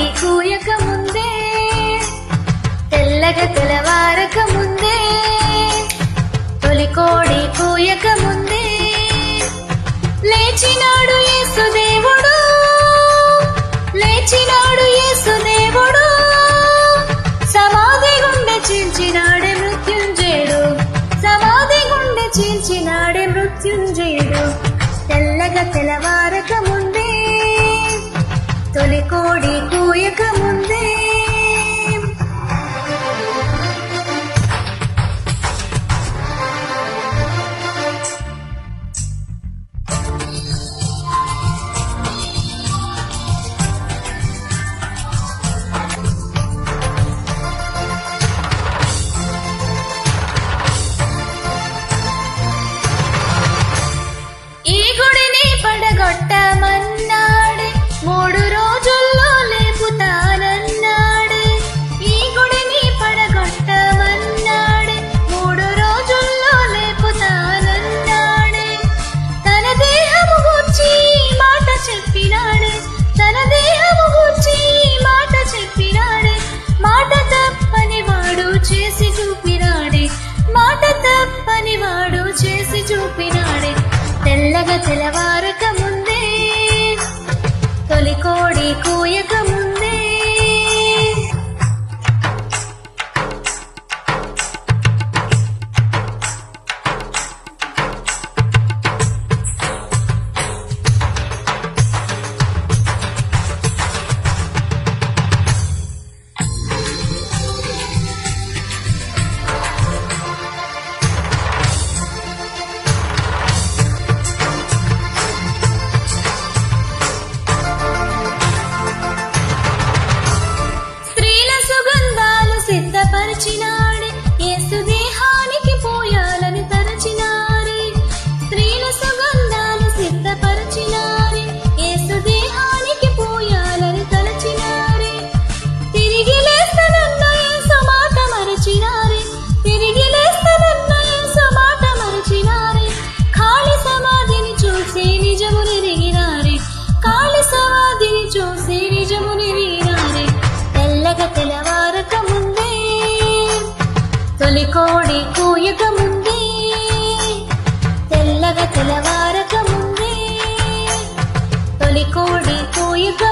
కోడి కూయక ముందే తెల్లగా తెలవారక ముందే తొలి కోడి కూయక ముందే లేచినాడు యేసుదేవుడు లేచినాడు యేసుదేవుడు సమాధి గుండె చీల్చినాడే మృత్యుంజయుడు సమాధి గుండె చీల్చినాడే మృత్యుంజయుడు తెల్లగా తెలవారక ముందే తొలి కోడి కూయక ముందే పడగొట్టమన్నాడే 3 రోజుల్లో లేపుతానన్నాడే ఈ గుడిని పడగొట్టమన్నాడే 3 రోజుల్లో లేపుతానన్నాడే తన దేహము గూర్చి మాట చెప్పినాడే తన దేహము గూర్చి మాట చెప్పినాడే మాట తప్పని వాడు చేసి చూపినాడే మాట తప్పని వాడు చేసి చూపినాడే తెల్లగా తెలవారక ముందే తొలి కోడి కూయక ముందే సిద్ధపరిచినాడే యేసు దేహానికి పోయాలని తరచినారే స్త్రీల సుగంధాలు సిద్ధపరిచినారే యేసు దేహానికి పోయాలని తలచినారే తిరిగి లేస్తానన్న యేసు మాట మరచినారే తిరిగి లేస్తానన్న యేసు మాట మరచినారే ఖాళీ సమాధిని చూసి నిజమునెరిగినారే ఖాళీ సమాధిని చూసి నిజమునెరిగినారే తెల్లగా తెలవారక ముందే తొలి కోడి కూయక ముందే తెల్లగా తెలవారక ముందే తొలి కోడి కూయక